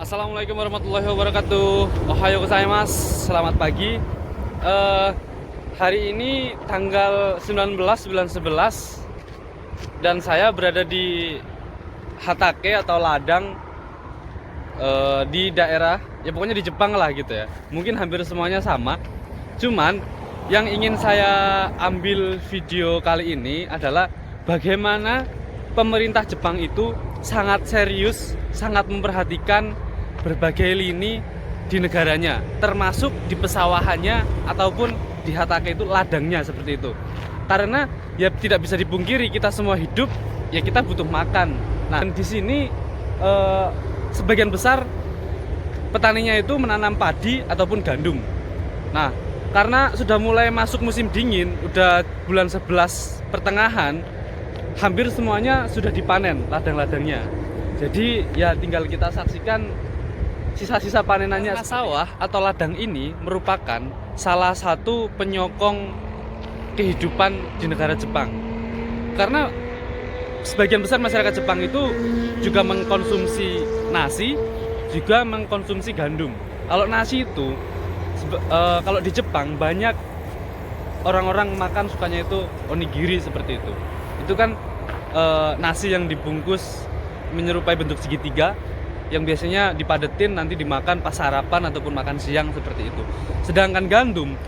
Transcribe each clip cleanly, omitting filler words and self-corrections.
Assalamualaikum warahmatullahi wabarakatuh. Ohayo gozaimasu. Selamat pagi. Hari ini tanggal 19 bulan 11 dan saya berada di Hatake atau ladang di daerah ya pokoknya di Jepang lah gitu ya. Mungkin hampir semuanya sama. Cuman yang ingin saya ambil video kali ini adalah bagaimana pemerintah Jepang itu sangat serius, sangat memperhatikan berbagai lini di negaranya, termasuk di pesawahannya ataupun di Hatake itu ladangnya seperti itu. Karena ya tidak bisa dipungkiri kita semua hidup ya kita butuh makan. Nah, di sini sebagian besar petaninya itu menanam padi ataupun gandum. Nah, karena sudah mulai masuk musim dingin, udah bulan 11 pertengahan, hampir semuanya sudah dipanen ladang-ladangnya. Jadi ya tinggal kita saksikan sisa-sisa panenannya. Sawah atau ladang ini merupakan salah satu penyokong kehidupan di negara Jepang. Karena sebagian besar masyarakat Jepang itu juga mengkonsumsi nasi, juga mengkonsumsi gandum. Kalau nasi itu kalau di Jepang banyak orang-orang makan sukanya itu onigiri seperti itu. Itu kan nasi yang dibungkus menyerupai bentuk segitiga yang biasanya dipadetin nanti dimakan pas sarapan ataupun makan siang seperti itu. Sedangkan gandum,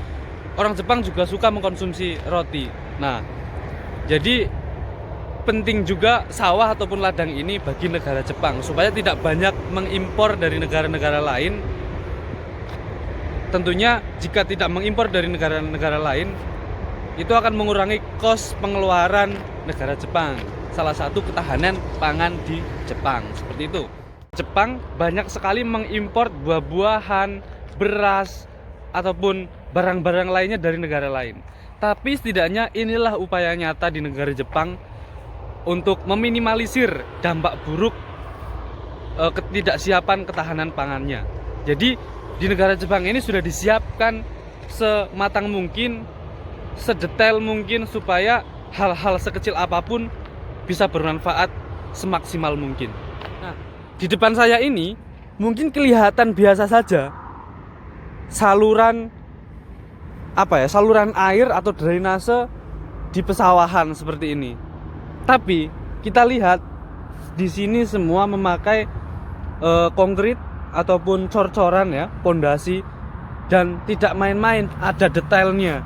orang Jepang juga suka mengkonsumsi roti. Nah, jadi penting juga sawah ataupun ladang ini bagi negara Jepang supaya tidak banyak mengimpor dari negara-negara lain. Tentunya jika tidak mengimpor dari negara-negara lain, itu akan mengurangi kos pengeluaran negara Jepang. Salah satu ketahanan pangan di Jepang seperti itu. Jepang banyak sekali mengimpor buah-buahan, beras, ataupun barang-barang lainnya dari negara lain. Tapi setidaknya inilah upaya nyata di negara Jepang untuk meminimalisir dampak buruk ketidaksiapan ketahanan pangannya. Jadi di negara Jepang ini sudah disiapkan sematang mungkin, sedetail mungkin supaya hal-hal sekecil apapun bisa bermanfaat semaksimal mungkin. Nah, di depan saya ini mungkin kelihatan biasa saja saluran saluran air atau drainase di pesawahan seperti ini. Tapi kita lihat di sini semua memakai konkrit ataupun cor-coran ya, pondasi, dan tidak main-main, ada detailnya.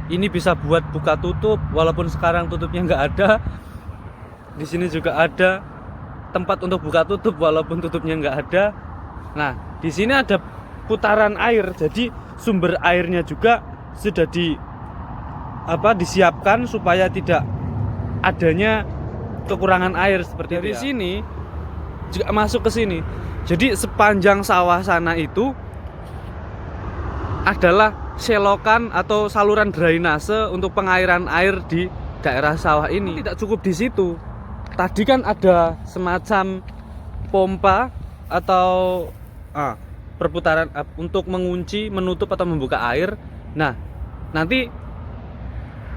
Ini bisa buat buka tutup walaupun sekarang tutupnya nggak ada. Di sini juga ada tempat untuk buka tutup walaupun tutupnya nggak ada. Nah, di sini ada putaran air, jadi sumber airnya juga sudah disiapkan supaya tidak adanya kekurangan air seperti itu. Di sini juga masuk ke sini. Jadi sepanjang sawah sana itu adalah selokan atau saluran drainase untuk pengairan air di daerah sawah ini. Tidak cukup di situ. Tadi kan ada semacam pompa atau perputaran untuk mengunci, menutup atau membuka air. Nah, nanti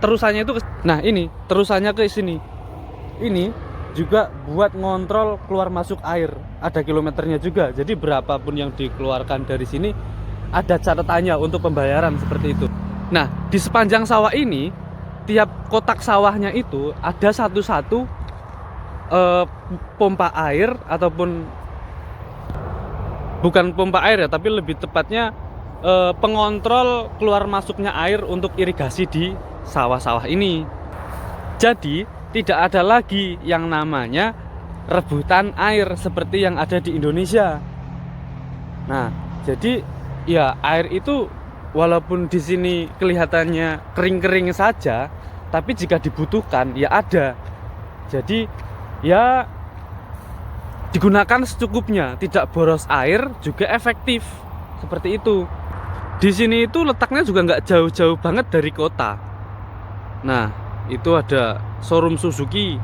terusannya itu terusannya ke sini. Ini juga buat ngontrol keluar masuk air. Ada kilometernya juga. Jadi berapapun yang dikeluarkan dari sini ada catatannya untuk pembayaran seperti itu. Nah, di sepanjang sawah ini tiap kotak sawahnya itu ada satu-satu pompa air ataupun bukan pompa air ya, tapi lebih tepatnya pengontrol keluar masuknya air untuk irigasi di sawah-sawah ini. Jadi tidak ada lagi yang namanya rebutan air seperti yang ada di Indonesia. Nah, jadi ya air itu walaupun di sini kelihatannya kering-kering saja, tapi jika dibutuhkan ya ada. Jadi ya digunakan secukupnya, tidak boros air, juga efektif seperti itu. Di sini itu letaknya juga nggak jauh-jauh banget dari kota. Nah, itu ada showroom Suzuki.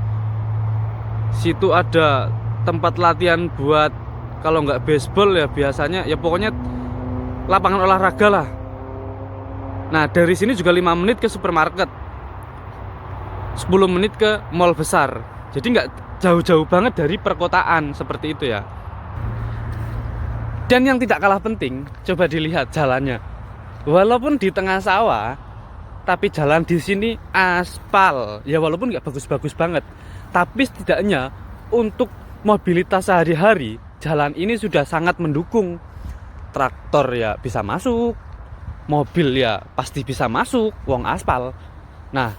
Situ ada tempat latihan buat kalau nggak baseball ya biasanya ya pokoknya lapangan olahraga lah. Nah, dari sini juga 5 menit ke supermarket, 10 menit ke mall besar. Jadi nggak jauh-jauh banget dari perkotaan seperti itu ya. Dan yang tidak kalah penting, coba dilihat jalannya. Walaupun di tengah sawah, tapi jalan di sini aspal. Ya walaupun nggak bagus-bagus banget, tapi setidaknya untuk mobilitas sehari-hari, jalan ini sudah sangat mendukung. Traktor ya bisa masuk, mobil ya pasti bisa masuk, wong aspal. Nah,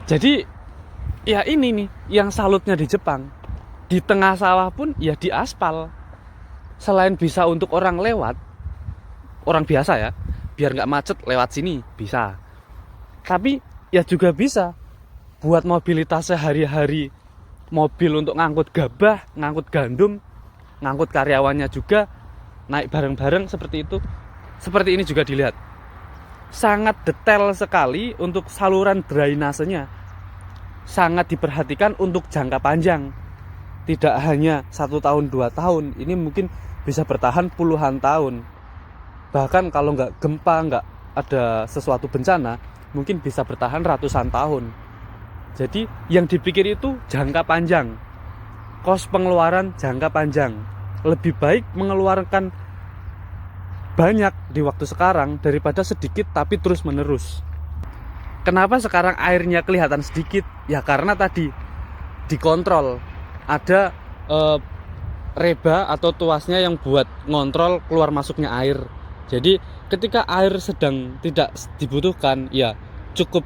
jadi ya ini nih yang salutnya di Jepang. Di tengah sawah pun ya di aspal. Selain bisa untuk orang lewat, orang biasa ya, biar nggak macet lewat sini bisa. Tapi ya juga bisa buat mobilitas sehari-hari, mobil untuk ngangkut gabah, ngangkut gandum, ngangkut karyawannya juga naik bareng-bareng seperti itu. Seperti ini juga dilihat. Sangat detail sekali untuk saluran drainasenya. Sangat diperhatikan untuk jangka panjang. Tidak hanya 1 tahun 2 tahun, ini mungkin bisa bertahan puluhan tahun. Bahkan kalau nggak gempa, nggak ada sesuatu bencana, mungkin bisa bertahan ratusan tahun. Jadi yang dipikir itu jangka panjang, kos pengeluaran jangka panjang. Lebih baik mengeluarkan banyak di waktu sekarang daripada sedikit tapi terus menerus. Kenapa sekarang airnya kelihatan sedikit? Ya karena tadi dikontrol. Ada reba atau tuasnya yang buat ngontrol keluar masuknya air. Jadi ketika air sedang tidak dibutuhkan, ya cukup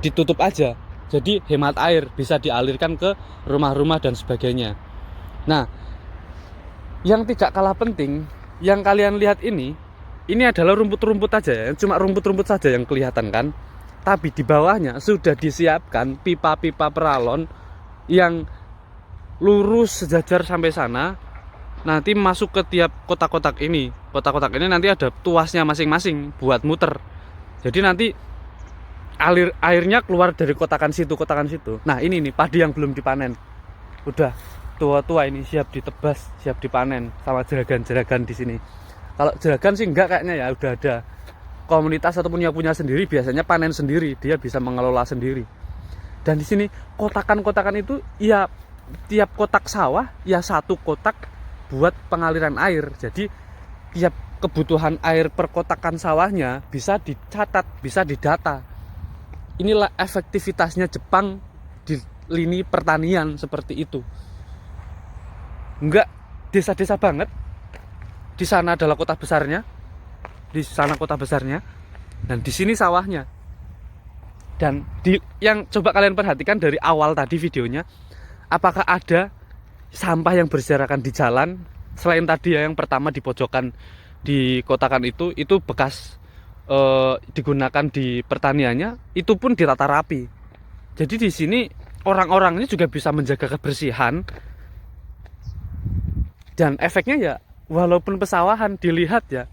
ditutup aja. Jadi hemat air, bisa dialirkan ke rumah-rumah dan sebagainya. Nah, yang tidak kalah penting, yang kalian lihat ini adalah rumput-rumput aja ya, cuma rumput-rumput saja yang kelihatan kan. Tapi di bawahnya sudah disiapkan pipa-pipa peralon yang lurus sejajar sampai sana. Nanti masuk ke tiap kotak-kotak ini. Kotak-kotak ini nanti ada tuasnya masing-masing buat muter. Jadi nanti airnya keluar dari kotakan situ. Nah ini nih padi yang belum dipanen. Udah tua-tua ini siap ditebas, siap dipanen sama jeragan-jeragan di sini. Kalau jeragan sih enggak kayaknya ya, udah ada komunitas ataupun yang punya sendiri, biasanya panen sendiri, dia bisa mengelola sendiri. Dan di sini kotakan-kotakan itu ya tiap kotak sawah ya satu kotak buat pengaliran air. Jadi tiap kebutuhan air per kotakan sawahnya bisa dicatat, bisa didata. Inilah efektivitasnya Jepang di lini pertanian seperti itu. Enggak desa-desa banget. Di sana adalah kota besarnya. Di sana kota besarnya dan di sini sawahnya. Dan yang coba kalian perhatikan dari awal tadi videonya, apakah ada sampah yang berserakan di jalan? Selain tadi ya yang pertama di pojokan di kotakan itu bekas digunakan di pertaniannya, itu pun ditata rapi. Jadi di sini orang-orang ini juga bisa menjaga kebersihan. Dan efeknya ya walaupun pesawahan dilihat ya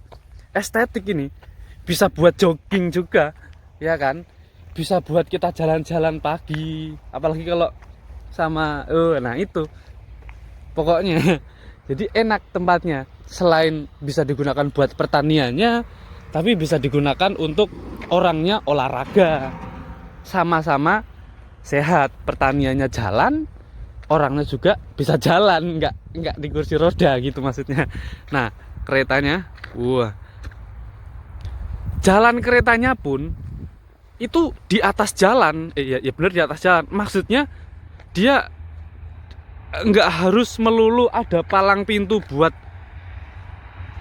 estetik, ini bisa buat jogging juga ya kan, bisa buat kita jalan-jalan pagi, apalagi kalau sama nah itu pokoknya. Jadi enak tempatnya, selain bisa digunakan buat pertaniannya, tapi bisa digunakan untuk orangnya olahraga, sama-sama sehat. Pertaniannya jalan, orangnya juga bisa jalan, nggak di kursi roda gitu maksudnya. Nah keretanya, jalan keretanya pun itu di atas jalan, ya benar di atas jalan. Maksudnya dia nggak harus melulu ada palang pintu buat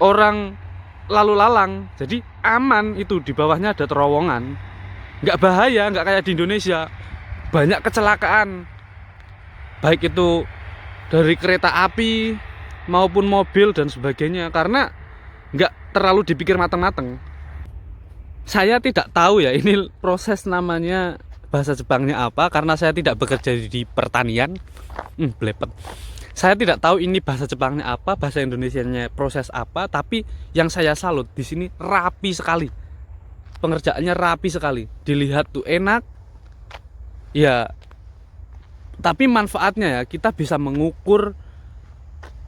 orang lalu lalang. Jadi aman, itu di bawahnya ada terowongan, nggak bahaya, nggak kayak di Indonesia banyak kecelakaan, baik itu dari kereta api maupun mobil dan sebagainya, karena nggak terlalu dipikir matang-matang. Saya tidak tahu ya ini proses namanya bahasa Jepangnya apa, karena saya tidak bekerja di pertanian. Blepet. Saya tidak tahu ini bahasa Jepangnya apa, bahasa Indonesianya proses apa, tapi yang saya salut di sini rapi sekali. Pengerjaannya rapi sekali. Dilihat tuh enak. Ya, tapi manfaatnya ya kita bisa mengukur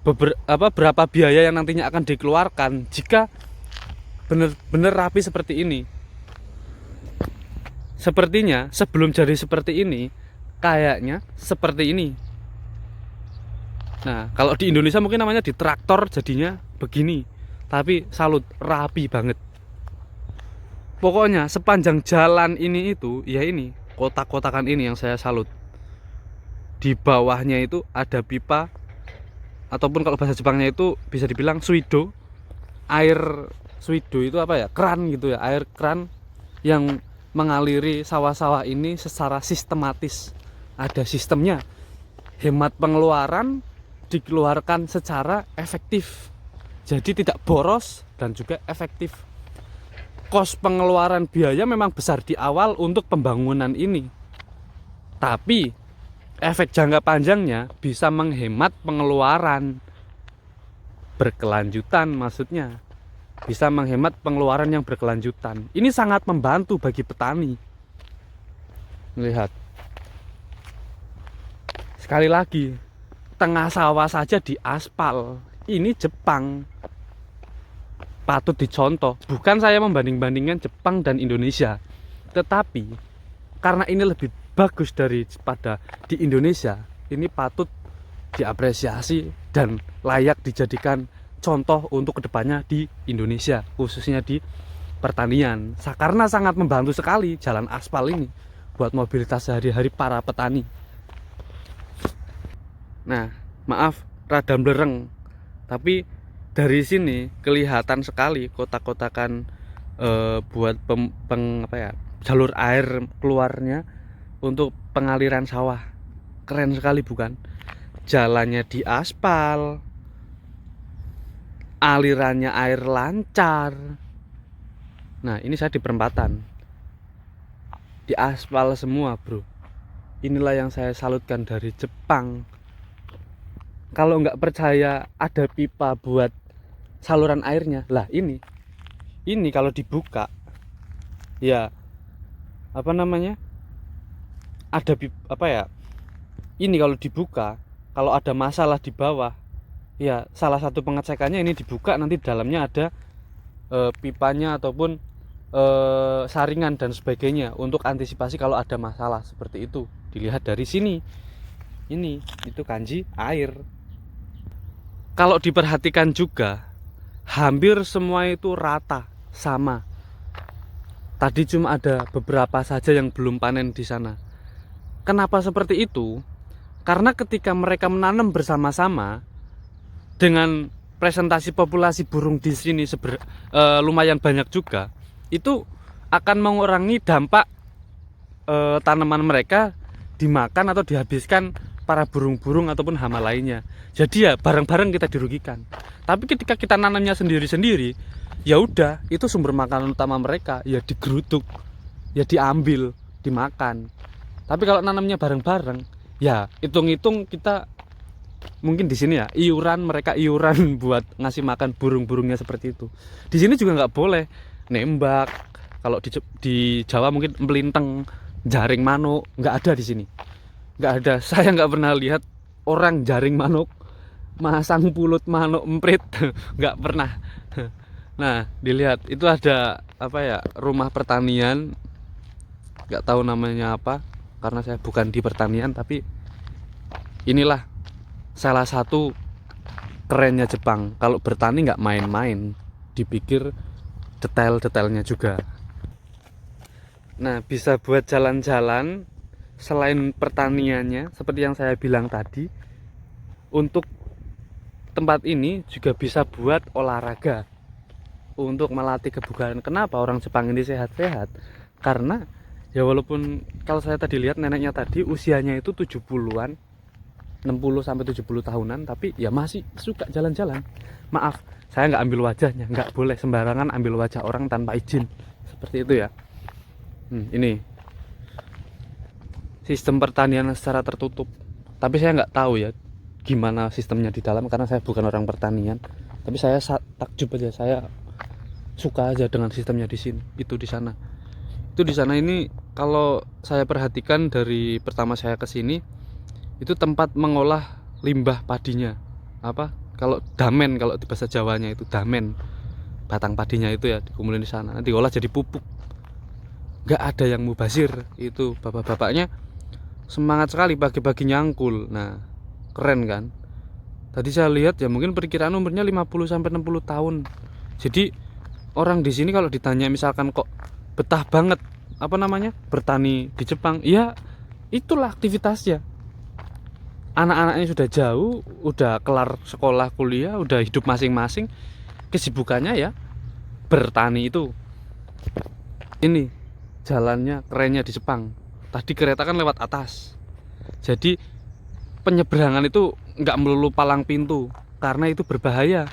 berapa biaya yang nantinya akan dikeluarkan jika benar-benar rapi seperti ini. Sepertinya sebelum jadi seperti ini, kayaknya seperti ini. Nah, kalau di Indonesia mungkin namanya di traktor jadinya. begini, tapi salut, rapi banget. Pokoknya sepanjang jalan ini itu ya ini kotak-kotakan ini yang saya salut. Di bawahnya itu ada pipa, ataupun kalau bahasa Jepangnya itu bisa dibilang suido. Air suido itu apa ya, keran gitu ya, air keran yang mengaliri sawah-sawah ini secara sistematis. Ada sistemnya, hemat pengeluaran, dikeluarkan secara efektif, jadi tidak boros dan juga efektif. Kos pengeluaran biaya memang besar di awal untuk pembangunan ini, tapi efek jangka panjangnya bisa menghemat pengeluaran berkelanjutan, maksudnya bisa menghemat pengeluaran yang berkelanjutan. Ini sangat membantu bagi petani. Lihat, sekali lagi, tengah sawah saja di aspal. Ini Jepang, patut dicontoh. Bukan saya membanding-bandingkan Jepang dan Indonesia, tetapi karena ini lebih bagus daripada di Indonesia, ini patut diapresiasi dan layak dijadikan contoh untuk kedepannya di Indonesia, khususnya di pertanian. Karena sangat membantu sekali jalan aspal ini buat mobilitas sehari-hari para petani. Nah, maaf rada blereng, tapi dari sini kelihatan sekali kotak-kotakan buat jalur air keluarnya untuk pengaliran sawah. Keren sekali bukan? Jalannya di aspal, alirannya air lancar. Nah, ini saya di perempatan, di aspal semua bro. Inilah yang saya salutkan dari Jepang. Kalau nggak percaya ada pipa buat saluran airnya, lah ini kalau dibuka ya ada ini kalau dibuka, kalau ada masalah di bawah ya salah satu pengecekannya ini dibuka, nanti dalamnya ada pipanya ataupun saringan dan sebagainya untuk antisipasi kalau ada masalah seperti itu. Dilihat dari sini, itu kanji air. Kalau diperhatikan juga hampir semua itu rata sama. Tadi cuma ada beberapa saja yang belum panen di sana. Kenapa seperti itu? Karena ketika mereka menanam bersama-sama, dengan presentasi populasi burung di sini lumayan banyak juga, itu akan mengurangi dampak tanaman mereka dimakan atau dihabiskan para burung-burung ataupun hama lainnya. Jadi ya bareng-bareng kita dirugikan. Tapi ketika kita nanamnya sendiri-sendiri, ya udah, itu sumber makanan utama mereka, ya digeruduk, ya diambil, dimakan. Tapi kalau nanamnya bareng-bareng, ya hitung-hitung kita mungkin di sini ya mereka iuran buat ngasih makan burung-burungnya seperti itu. Di sini juga nggak boleh nembak. Kalau di Jawa mungkin melintang, jaring manuk, nggak ada di sini. Nggak ada. Saya nggak pernah lihat orang jaring manuk, masang pulut manuk emprit, nggak pernah. Nah, dilihat itu ada rumah pertanian, nggak tahu namanya apa karena saya bukan di pertanian, tapi inilah salah satu kerennya Jepang. Kalau bertani nggak main-main, dipikir detail-detailnya juga. Nah, bisa buat jalan-jalan selain pertaniannya, seperti yang saya bilang tadi, untuk tempat ini juga bisa buat olahraga, untuk melatih kebugaran. Kenapa orang Jepang ini sehat-sehat? Karena ya walaupun kalau saya tadi lihat neneknya tadi usianya itu 70-an, 60 sampai 70 tahunan, tapi ya masih suka jalan-jalan. Maaf, saya nggak ambil wajahnya, nggak boleh sembarangan ambil wajah orang tanpa izin. Seperti itu ya. Ini sistem pertanian secara tertutup. Tapi saya nggak tahu ya gimana sistemnya di dalam karena saya bukan orang pertanian. Tapi saya takjub aja, saya suka aja dengan sistemnya di sini. Itu di sana ini kalau saya perhatikan dari pertama saya ke sini, itu tempat mengolah limbah padinya. Kalau damen, kalau di bahasa Jawanya itu damen, batang padinya itu ya dikumpulin di sana, nanti diolah jadi pupuk. Nggak ada yang mubazir. Itu bapak-bapaknya semangat sekali pagi-pagi nyangkul. Nah, keren kan? Tadi saya lihat ya mungkin perkiraan umurnya 50 sampai 60 tahun. Jadi orang di sini kalau ditanya misalkan kok betah banget apa namanya bertani di Jepang, ya itulah aktivitasnya. Anak-anaknya sudah jauh, udah kelar sekolah kuliah, udah hidup masing-masing, kesibukannya ya bertani itu. Ini jalannya kerennya di Jepang. Tadi kereta kan lewat atas. Jadi penyeberangan itu nggak melulu palang pintu karena itu berbahaya.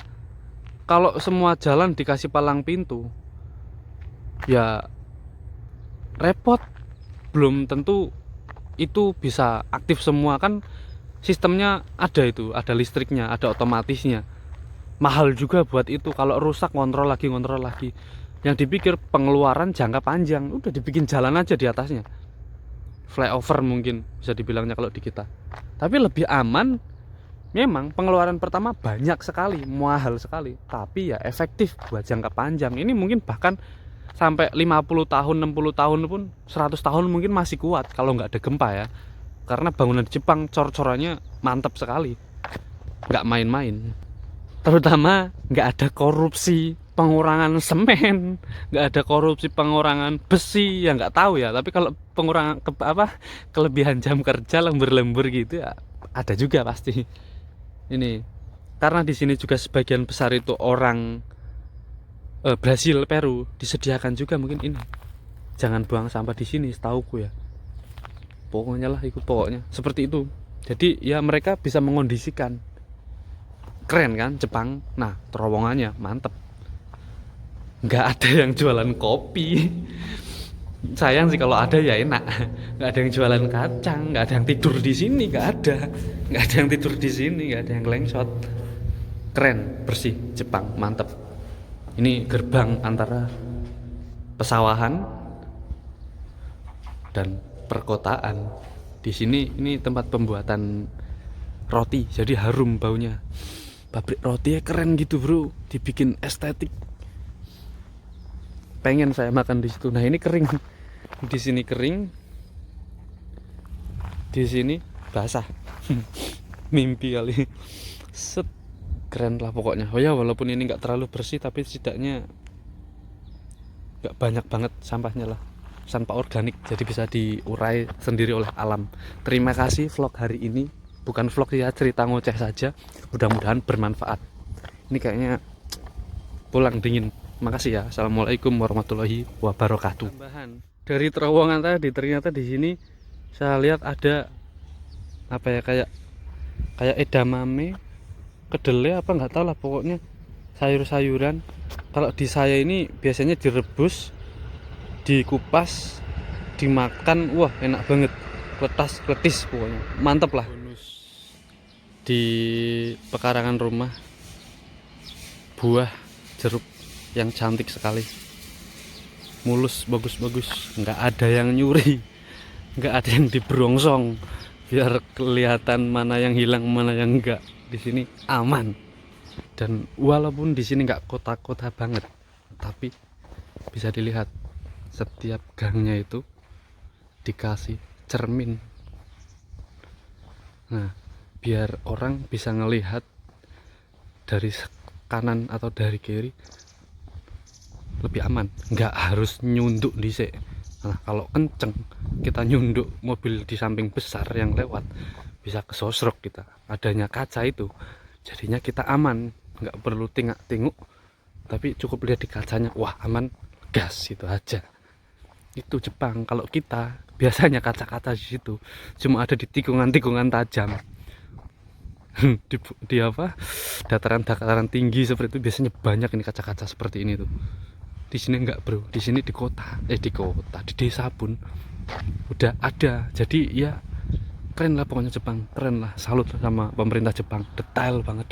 Kalau semua jalan dikasih palang pintu, ya repot. Belum tentu itu bisa aktif semua kan. Sistemnya ada itu, ada listriknya, ada otomatisnya. Mahal juga buat itu. Kalau rusak kontrol lagi, kontrol lagi. Yang dipikir pengeluaran jangka panjang, udah dibikin jalan aja di atasnya. Flyover mungkin bisa dibilangnya kalau di kita. Tapi lebih aman. Memang pengeluaran pertama banyak sekali, mahal sekali, tapi ya efektif buat jangka panjang. Ini mungkin bahkan sampai 50 tahun, 60 tahun pun, 100 tahun mungkin masih kuat kalau nggak ada gempa ya. Karena bangunan Jepang cor-corannya mantap sekali, nggak main-main. Terutama nggak ada korupsi pengurangan semen, nggak ada korupsi pengurangan besi, ya nggak tahu ya. Tapi kalau pengurangan kelebihan jam kerja lembur-lembur gitu ya ada juga pasti. Ini karena di sini juga sebagian besar itu orang Brasil, Peru, disediakan juga mungkin ini. Jangan buang sampah di sini, setauku ya. Pokoknya lah ikut pokoknya seperti itu. Jadi ya mereka bisa mengondisikan. Keren kan Jepang. Nah, terowongannya mantep. Nggak ada yang jualan kopi. Sayang sih kalau ada ya enak. Nggak ada yang jualan kacang, nggak ada yang tidur di sini, nggak ada yang tidur di sini, nggak ada yang lengsot. Keren, bersih, Jepang, mantep. Ini gerbang antara pesawahan dan perkotaan. Di sini ini tempat pembuatan roti, jadi harum baunya. Pabrik rotinya keren gitu bro, dibikin estetik. Pengen saya makan di situ. Nah ini kering, di sini kering, di sini basah. Mimpi kali. Set, keren lah pokoknya. Oh ya walaupun ini nggak terlalu bersih, tapi setidaknya nggak banyak banget sampahnya lah. Sampah organik, jadi bisa diurai sendiri oleh alam. Terima kasih vlog hari ini. Bukan vlog ya, cerita ngoceh saja. Mudah-mudahan bermanfaat. Ini kayaknya pulang dingin. Makasih ya. Assalamualaikum warahmatullahi wabarakatuh. Tambahan dari terowongan tadi, ternyata di sini saya lihat ada apa ya, kayak edamame, kedelai apa nggak tahu lah, pokoknya sayur-sayuran. Kalau di saya ini biasanya direbus, dikupas, dimakan. Wah enak banget, kletis pokoknya mantep lah. Di pekarangan rumah buah jeruk yang cantik sekali, mulus, bagus-bagus, nggak ada yang nyuri, nggak ada yang diberongsong, biar kelihatan mana yang hilang mana yang enggak. Di sini aman. Dan walaupun di sini nggak kota-kota banget, tapi bisa dilihat setiap gangnya itu dikasih cermin. Nah, biar orang bisa ngelihat dari kanan atau dari kiri lebih aman, nggak harus nyunduk dhisik. Nah, kalau kenceng kita nyunduk, mobil di samping besar yang lewat bisa kesosrok kita. Adanya kaca itu jadinya kita aman, nggak perlu tinguk-tinguk, tapi cukup lihat di kacanya, wah aman, gas, itu aja. Itu Jepang. Kalau kita biasanya kaca-kaca di situ cuma ada di tikungan-tikungan tajam. di apa, dataran tinggi seperti itu biasanya banyak ini kaca-kaca seperti ini tuh. Di sini enggak bro, di sini di desa pun udah ada. Jadi ya keren lah pokoknya Jepang, keren lah, salut sama pemerintah Jepang, detail banget.